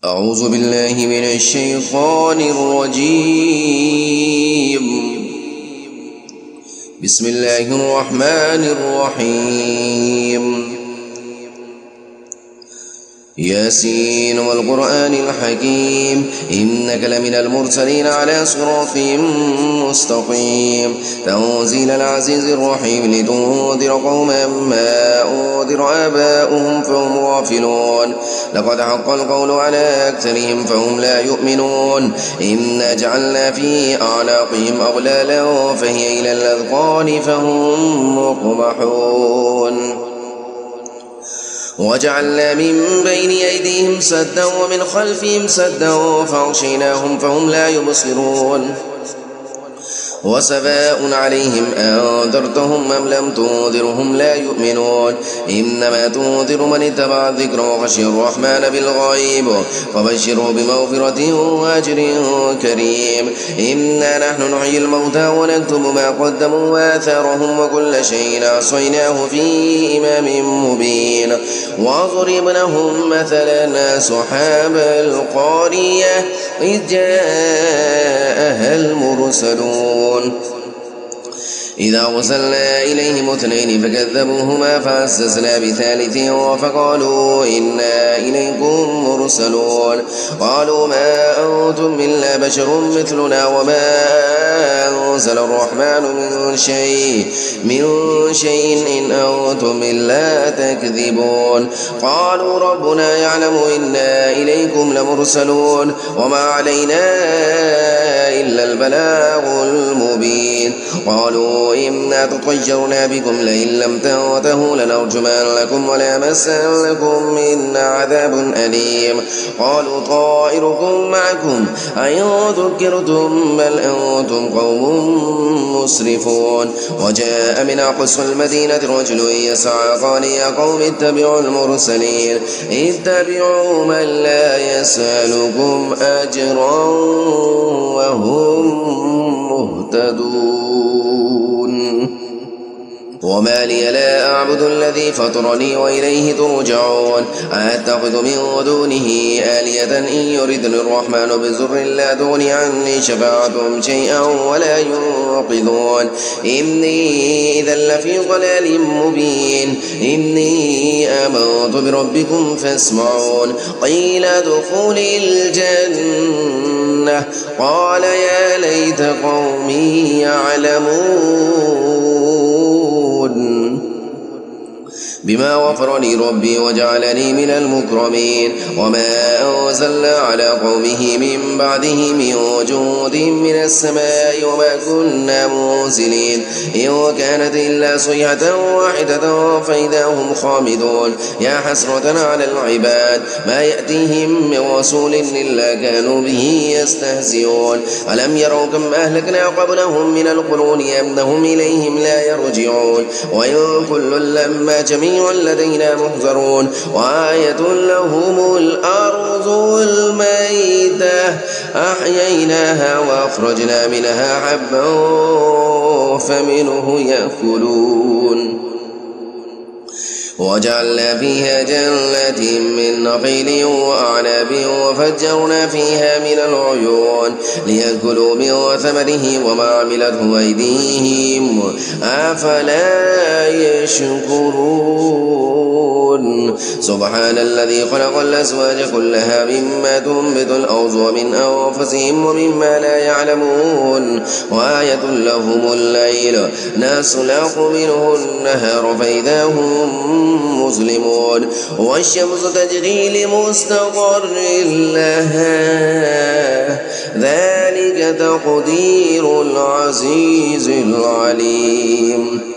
أعوذ بالله من الشيطان الرجيم. بسم الله الرحمن الرحيم. ياسين والقرآن الحكيم إنك لمن المرسلين على صراط مستقيم تنزيل العزيز الرحيم لتنذر قوما ما أنذر آباؤهم فهم غافلون لقد حق القول على أكثرهم فهم لا يؤمنون إنا جعلنا في أعناقهم أغلالا فهي إلى الأذقان فهم مقمحون وجعلنا من بين أيديهم سدا ومن خلفهم سدا فأغشيناهم فهم لا يبصرون وسواء عليهم أنذرتهم أم لم تنذرهم لا يؤمنون إنما تنذر من اتبع الذكر وخشي الرحمن بالغيب فبشره بمغفرة وأجر كريم. إنا نحن نحيي الموتى ونكتب ما قدموا وآثارهم وكل شيء أحصيناه في إمام مبين واضرب لهم مثلا أصحاب القرية إذ جاءها المرسلون إذا أرسلنا إليهم اثنين فكذبوهما فعززنا بثالث فقالوا إنا إليكم مرسلون قالوا ما أنتم إلا بشر مثلنا وما أنزل الرحمن من شيء إن أنتم إلا تكذبون قالوا ربنا يعلم إنا إليكم لمرسلون وما علينا إلا البلاغ المبين قالوا إنا تطيرنا بكم لئن لم تنتهوا لنرجمنكم وليمسنكم منا عذاب أليم قالوا طائركم معكم أئن ذكرتم بل أنتم قوم مسرفون وجاء من أقصى المدينة رجل يسعى قال يا قوم اتبعوا المرسلين اتبعوا من لا يسألكم أجرا وهم مهتدون وما لي لا أعبد الذي فطرني وإليه ترجعون أتخذ من دونه آلية إن يردني الرحمن بضر لا تغني عني شفاعتهم شيئا ولا ينقذون إني إذا لفي ضلال مبين إني آمنت بربكم فاسمعون قيل ادخل الجنة قال يا ليت قومي يعلمون بما غفر لي ربي وجعلني من المكرمين وما أنزلنا على قومه من بعده من جود من السماء وما كنا منزلين إن كانت إلا صيحة واحدة فإذا هم خامدون يا حسرة على العباد ما يأتيهم من رسول إلا كانوا به يستهزئون ألم يروا كم أهلكنا قبلهم من القرون أنهم إليهم لا يرجعون وإن كل لما جميع لدينا محضرون وآية لهم الأرض الميتة أحييناها وأخرجنا منها حبا فمنه يأكلون وجعلنا فيها جنات من نخيل وأعناب وفجرنا فيها من العيون ليأكلوا من ثمره وما عملته أيديهم أفلا يشكرون سبحان الذي خلق الأزواج كلها مما تنبت الأرض ومن أنفسهم ومما لا يعلمون وآية لهم الليل نسلخ منه النهار فإذا هم مسلمون والشمس تجري لمستقر لها ذلك تقدير العزيز العليم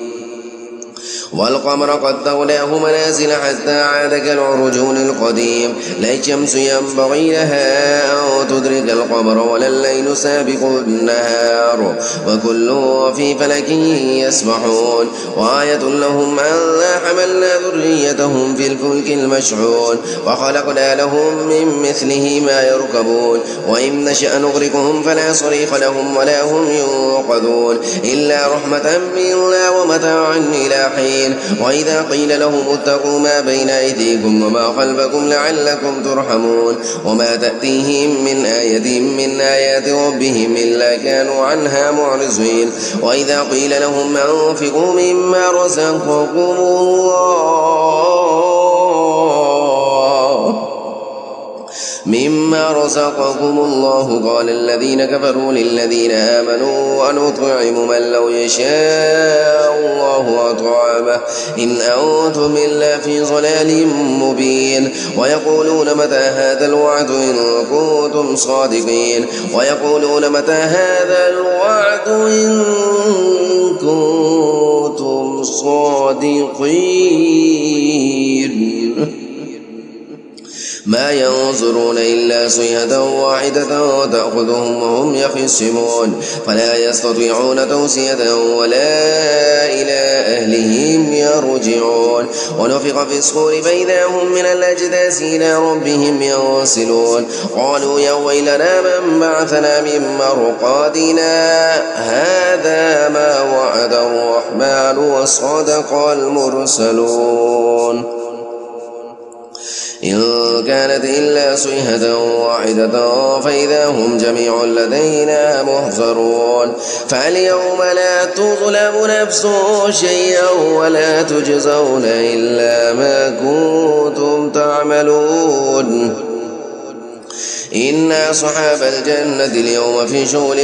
والقمر قدرناه منازل حتى عاد كالعرجون القديم لا الشمس ينبغي لها أن تدرك القمر ولا الليل سابق النهار وكل في فلك يسبحون وآية لهم أنا حملنا ذريتهم في الفلك المشحون وخلقنا لهم من مثله ما يركبون وإن نشأ نغرقهم فلا صريخ لهم ولا هم ينقذون إلا رحمة منا ومتاعا إلى حين عليم. وإذا قيل لهم اتقوا ما بين أيديكم وما خلفكم لعلكم ترحمون وما تأتيهم من آية من آيات ربهم إلا كانوا عنها معرضين. وإذا قيل لهم أنفقوا مما رزقكم الله قال الذين كفروا للذين آمنوا أنطعم من لو يشاء الله أطعمه إن أنتم إلا في ضلال مبين. ويقولون متى هذا الوعد إن كنتم صادقين ويقولون متى هذا الوعد إن كنتم صادقين. ما ينظرون إلا صيحة واحدة تأخذهم وهم يخصمون فلا يستطيعون توصية ولا إلى أهلهم يرجعون. ونفخ في الصور فإذا هم من الأجداث إلى ربهم ينسلون. قالوا يا ويلنا من بعثنا من مرقادنا هذا ما وعد الرحمن وصدق المرسلون. إن كانت إلا صيحة واحدة فإذا هم جميع لدينا محضرون. فاليوم لا تظلم نفس شيئا ولا تجزون إلا ما كنتم تعملون. إن أصحاب الجنة اليوم في شغل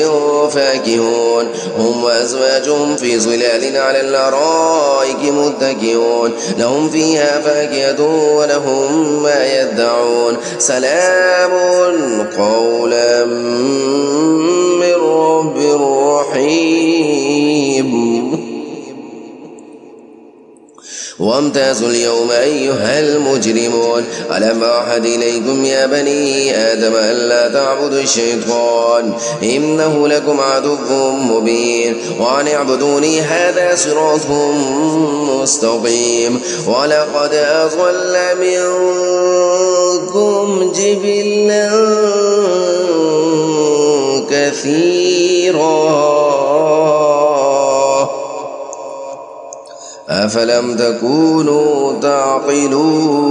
فاكهون هم وأزواجهم في ظلال على الأرائك متكئون لهم فيها فاكهة ولهم ما يدعون سلام قولا من رب رحيم. وامتازوا اليوم أيها المجرمون ألم أعهد إليكم يا بني آدم ألا تعبدوا الشيطان إنه لكم عدو مبين وأن اعبدوني هذا صراط مستقيم. ولقد أضل منكم جبلا كثيرا أفلم تكونوا تعقلون.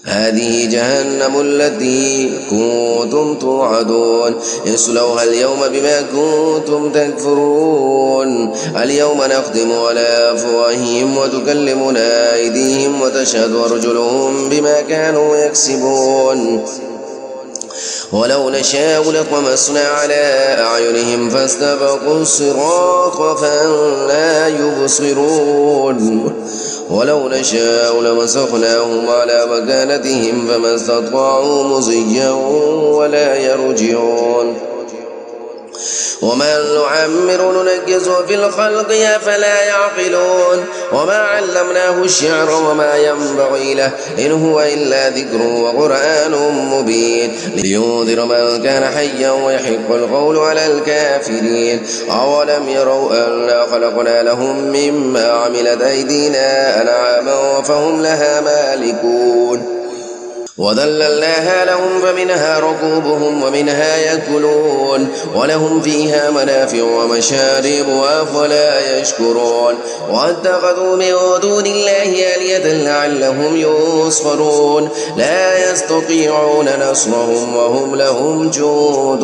هذه جهنم التي كنتم توعدون اصلوها اليوم بما كنتم تكفرون. اليوم نختم على أفواههم وتكلمنا أيديهم وتشهد أرجلهم بما كانوا يكسبون. ولو نشاء لطمسنا على أعينهم فاستبقوا الصراط فلا يبصرون. ولو نشاء لمسخناهم على مكانتهم فما استطاعوا مضيا ولا يرجعون. ومن نعمر ننكسه في الخلق أفلا يعقلون. وما علمناه الشعر وما ينبغي له إن هو إلا ذكر وقرآن مبين لينذر من كان حيا ويحق القول على الكافرين. أولم يروا أنا خلقنا لهم مما عملت أيدينا أنعاما فهم لها مالكون وذللناها لهم فمنها ركوبهم ومنها يأكلون ولهم فيها منافع ومشارب أفلا يشكرون. واتخذوا من دون الله آلهة لعلهم ينصرون لا يستطيعون نصرهم وهم لهم جند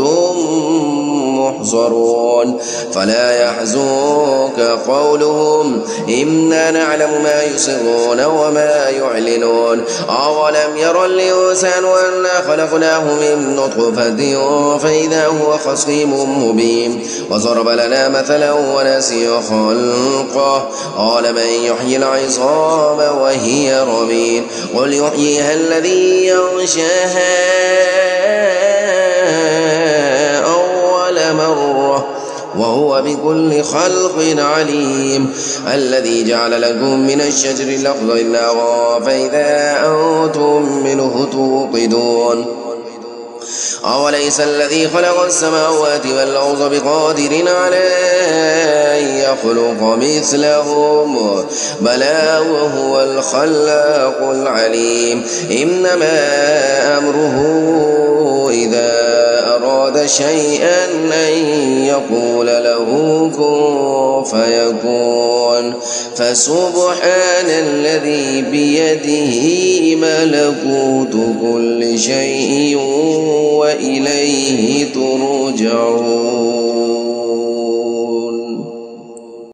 محضرون. فلا يحزنك قولهم إنا نعلم ما يسرون وما يعلنون. أولم ير الإنسان أنا خلقناه من نطفة فإذا هو خصيم مبين. وضرب لنا مثلا ونسي خلقه قال من يحيي العظام وهي رميم قل يحييها الذي ينشاها أول مرة وهو بكل خلق عليم. الذي جعل لكم من الشجر الأخضر نارا فإذا أنتم منه توقدون. أوليس الذي خلق السماوات والأرض بقادر على أن يخلق مثلهم بلى وهو الخلاق العليم. إنما أمره إذا أراد شيئا أن يقول له كن فيكون فسبحان الذي بيده ملكوت كل شيء وإليه ترجعون.